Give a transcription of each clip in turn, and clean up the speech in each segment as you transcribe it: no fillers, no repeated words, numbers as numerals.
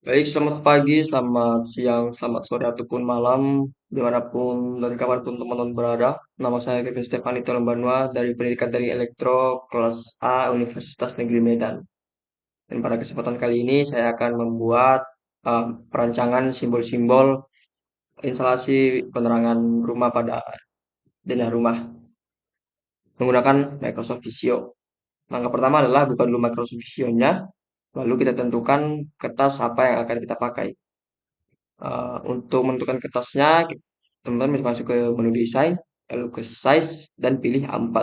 Baik, selamat pagi, selamat siang, selamat sore, ataupun malam, dimanapun dan kapanpun teman-teman berada. Nama saya Kevin Stefani Tolombanua dari Pendidikan Teknik Elektro kelas A Universitas Negeri Medan. Dan pada kesempatan kali ini saya akan membuat perancangan simbol-simbol instalasi penerangan rumah pada denah rumah menggunakan Microsoft Visio. Langkah pertama adalah buka dulu Microsoft Visio-nya, lalu kita tentukan kertas apa yang akan kita pakai. Untuk menentukan kertasnya, teman-teman bisa masuk ke menu desain, lalu ke size, dan pilih A4.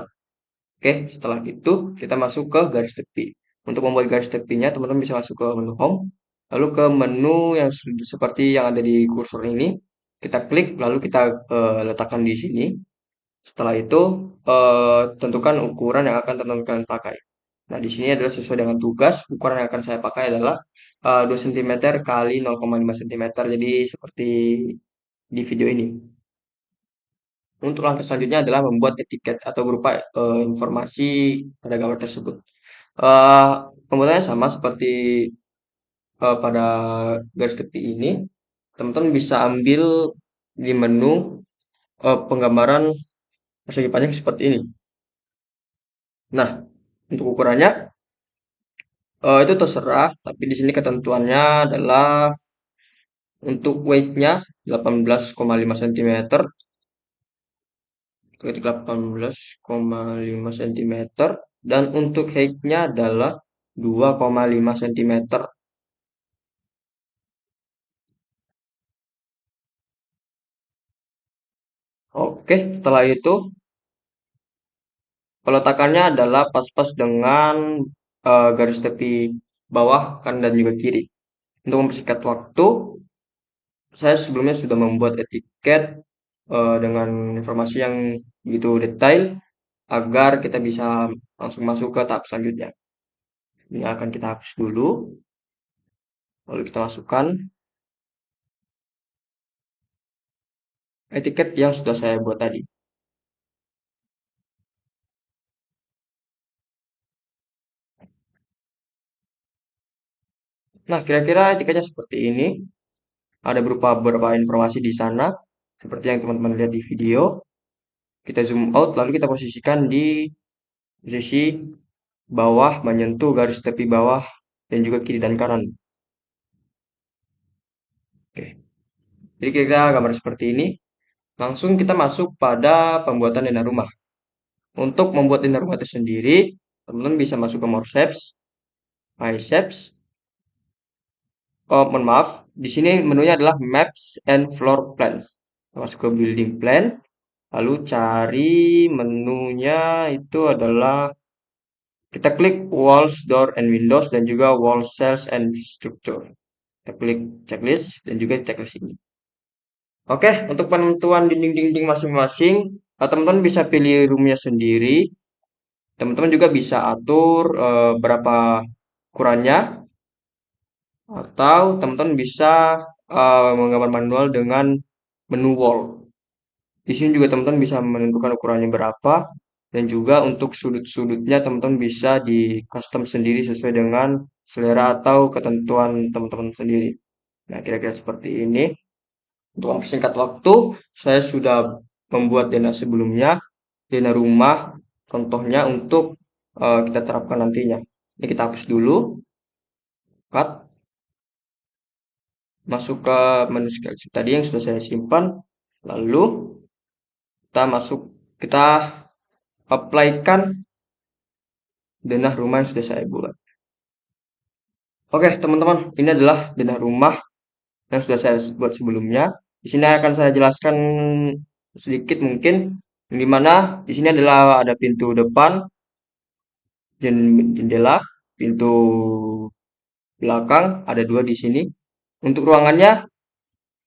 Oke, setelah itu kita masuk ke garis tepi. Untuk membuat garis tepinya, teman-teman bisa masuk ke menu home, lalu ke menu yang seperti yang ada di kursor ini, kita klik, lalu kita letakkan di sini. Setelah itu, tentukan ukuran yang akan teman-teman pakai. Nah, di sini adalah sesuai dengan tugas, ukuran yang akan saya pakai adalah 2 cm kali 0,5 cm. Jadi seperti di video ini. Untuk langkah selanjutnya adalah membuat etiket atau berupa informasi pada gambar tersebut. Eh, Pembuatannya sama seperti pada garis tepi ini. Teman-teman bisa ambil di menu penggambaran persegi panjang seperti ini. Nah, untuk ukurannya itu terserah, tapi di sini ketentuannya adalah untuk weight-nya 18,5 cm, titik 18,5 cm, dan untuk height-nya adalah 2,5 cm. Oke, setelah itu peletakannya adalah pas-pas dengan garis tepi bawah, kanan, dan juga kiri. Untuk mempersingkat waktu, saya sebelumnya sudah membuat etiket dengan informasi yang begitu detail agar kita bisa langsung masuk ke tahap selanjutnya. Ini akan kita hapus dulu, lalu kita masukkan etiket yang sudah saya buat tadi. Nah, kira-kira etiketnya seperti ini. Ada berupa beberapa informasi di sana, seperti yang teman-teman lihat di video. Kita zoom out, lalu kita posisikan di posisi bawah menyentuh garis tepi bawah dan juga kiri dan kanan. Oke. Jadi kira-kira gambar seperti ini. Langsung kita masuk pada pembuatan denah rumah. Untuk membuat denah rumah itu sendiri, teman-teman bisa masuk ke More Shapes, My Shapes. Oh, mohon maaf. Di sini menunya adalah Maps and Floor Plans. Masuk ke Building Plan, lalu cari menunya itu adalah kita klik Walls, Door, and Windows dan juga Wall Cells and Structure. Kita klik checklist dan juga checklist ini. Oke, untuk penentuan dinding-dinding masing-masing, teman-teman bisa pilih roomnya sendiri. Teman-teman juga bisa atur berapa ukurannya, atau teman-teman bisa menggambar manual dengan menu wall. Di sini juga teman-teman bisa menentukan ukurannya berapa, dan juga untuk sudut-sudutnya teman-teman bisa di custom sendiri sesuai dengan selera atau ketentuan teman-teman sendiri. Nah, kira-kira seperti ini. Untuk mempersingkat waktu, saya sudah membuat denah sebelumnya, denah rumah, contohnya untuk kita terapkan nantinya. Ini kita hapus dulu, cut, masuk ke menu sketch tadi yang sudah saya simpan, lalu kita masuk, kita apply-kan denah rumah yang sudah saya buat. Oke, teman-teman, ini adalah denah rumah yang sudah saya buat sebelumnya. Di sini akan saya jelaskan sedikit mungkin, di mana di sini adalah ada pintu depan, jendela, pintu belakang, ada dua di sini. Untuk ruangannya,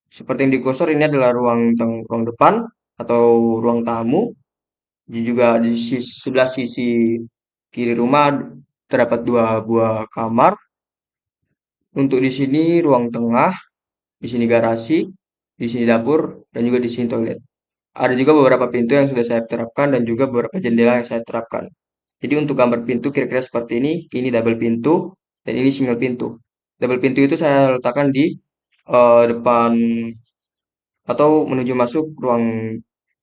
seperti yang di kursor, ini adalah ruang depan atau ruang tamu. Juga di sebelah sisi kiri rumah terdapat dua buah kamar. Untuk di sini ruang tengah, di sini garasi, di sini dapur, dan juga di sini toilet. Ada juga beberapa pintu yang sudah saya terapkan dan juga beberapa jendela yang saya terapkan. Jadi untuk gambar pintu kira-kira seperti ini double pintu, dan ini single pintu. Double pintu itu saya letakkan di depan atau menuju masuk ruang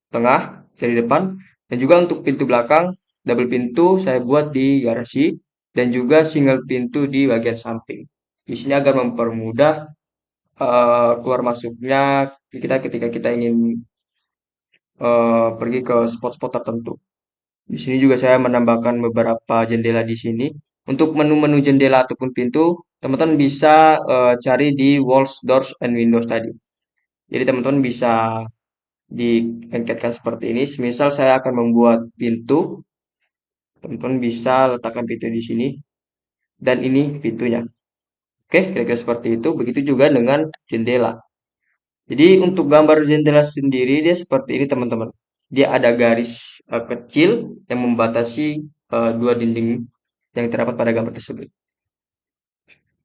tengah dari depan, dan juga untuk pintu belakang double pintu saya buat di garasi dan juga single pintu di bagian samping. Di sini agar mempermudah keluar masuknya kita ketika kita ingin pergi ke spot-spot tertentu. Di sini juga saya menambahkan beberapa jendela di sini. Untuk menu-menu jendela ataupun pintu, teman-teman bisa cari di walls, doors, and windows tadi. Jadi teman-teman bisa diengketkan seperti ini. Misal saya akan membuat pintu, teman-teman bisa letakkan pintu di sini dan ini pintunya. Oke, kira-kira seperti itu. Begitu juga dengan jendela. Jadi untuk gambar jendela sendiri dia seperti ini teman-teman. Dia ada garis kecil yang membatasi dua dinding yang terdapat pada gambar tersebut.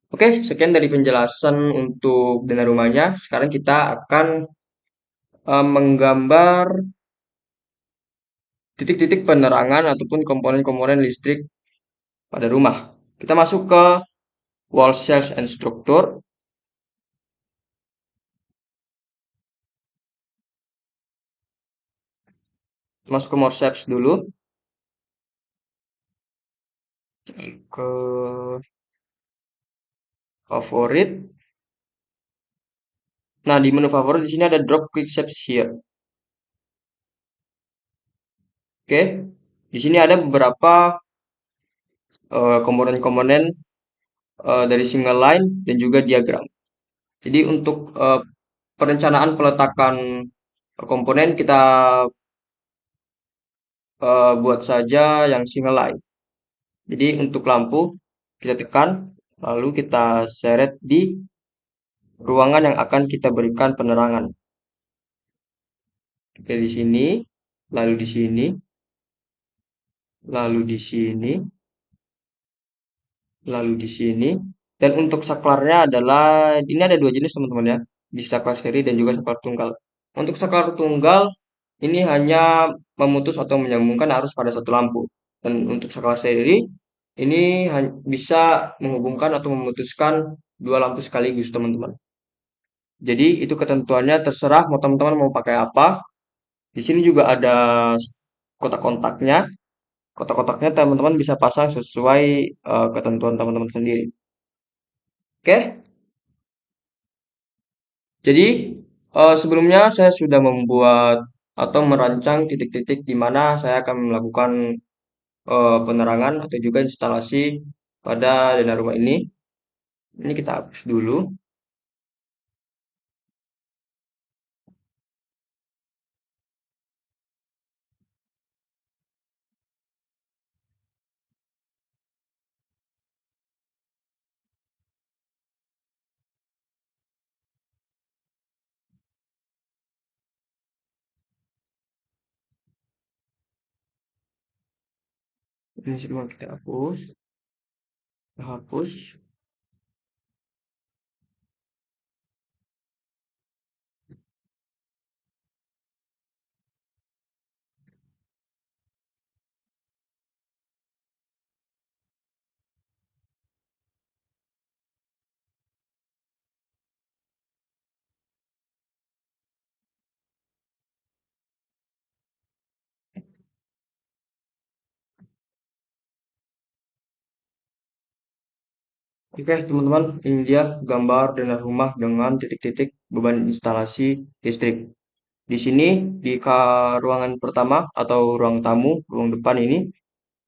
Oke, sekian dari penjelasan untuk dana rumahnya. Sekarang kita akan menggambar titik-titik penerangan ataupun komponen-komponen listrik pada rumah. Kita masuk ke wall cells and structure. Masuk ke more cells dulu. Ke favorit. Nah, di menu favorit di sini ada drop quick shapes here. Oke. Di sini ada beberapa komponen-komponen dari single line dan juga diagram. Jadi untuk perencanaan peletakan komponen kita buat saja yang single line. Jadi untuk lampu kita tekan, lalu kita seret di ruangan yang akan kita berikan penerangan. Oke, di sini, lalu di sini, lalu di sini, lalu di sini. Dan untuk saklarnya adalah, ini ada dua jenis teman-teman ya, di saklar seri dan juga saklar tunggal. Untuk saklar tunggal, ini hanya memutus atau menyambungkan arus pada satu lampu. Dan untuk saklar seri, ini bisa menghubungkan atau memutuskan dua lampu sekaligus teman-teman. Jadi itu ketentuannya terserah mau teman-teman mau pakai apa. Di sini juga ada kotak kontaknya. Kotak-kotaknya teman-teman bisa pasang sesuai ketentuan teman-teman sendiri. Oke, jadi sebelumnya saya sudah membuat atau merancang titik-titik di mana saya akan melakukan penerangan atau juga instalasi pada dana rumah ini. Ini kita hapus dulu. Ini semua kita hapus. Kita hapus. Oke, teman-teman, ini dia gambar dana rumah dengan titik-titik beban instalasi listrik. Di sini di ruangan pertama atau ruang tamu, ruang depan ini,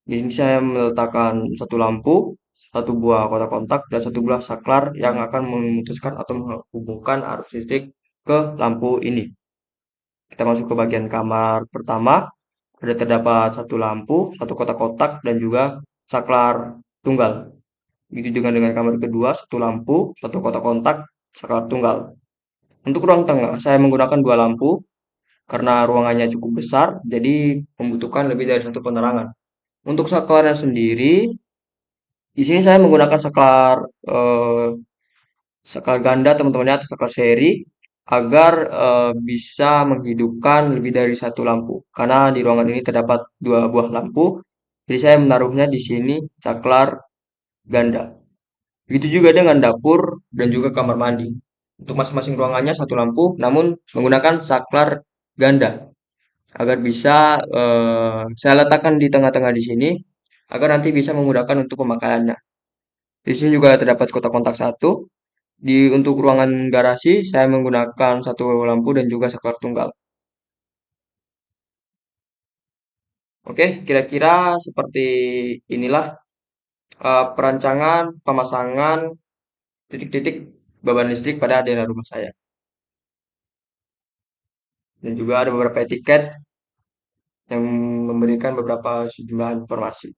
di sini saya meletakkan satu lampu, satu buah kotak kontak, dan satu buah saklar yang akan memutuskan atau menghubungkan arus listrik ke lampu ini. Kita masuk ke bagian kamar pertama, ada terdapat satu lampu, satu kotak-kotak, dan juga saklar tunggal. Begitu juga dengan kamar kedua, satu lampu, satu kotak kontak, saklar tunggal. Untuk ruang tengah, saya menggunakan dua lampu karena ruangannya cukup besar, jadi membutuhkan lebih dari satu penerangan. Untuk saklarnya sendiri, di sini saya menggunakan saklar eh, saklar ganda teman-temannya atau saklar seri agar bisa menghidupkan lebih dari satu lampu. Karena di ruangan ini terdapat dua buah lampu, jadi saya menaruhnya di sini saklar ganda. Begitu juga dengan dapur dan juga kamar mandi. Untuk masing-masing ruangannya satu lampu, namun menggunakan saklar ganda agar bisa saya letakkan di tengah-tengah di sini agar nanti bisa memudahkan untuk pemakaiannya. Di sini juga terdapat kotak kontak satu. Untuk ruangan garasi saya menggunakan satu lampu dan juga saklar tunggal. Oke, kira-kira seperti inilah perancangan pemasangan titik-titik beban listrik pada daerah rumah saya. Dan juga ada beberapa etiket yang memberikan beberapa sejumlah informasi.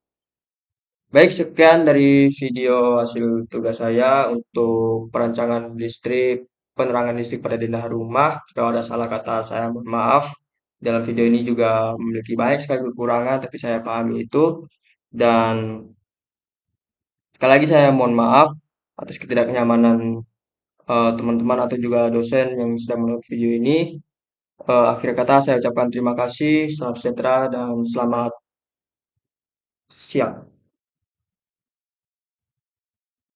Baik, sekian dari video hasil tugas saya untuk perancangan listrik, penerangan listrik pada daerah rumah. Kalau ada salah kata saya mohon maaf. Dalam video ini juga memiliki banyak sekali kekurangan, tapi saya pahami itu. Dan sekali lagi saya mohon maaf atas ketidaknyamanan teman-teman atau juga dosen yang sedang menonton video ini. Akhir kata saya ucapkan terima kasih, salam sejahtera, dan selamat siang.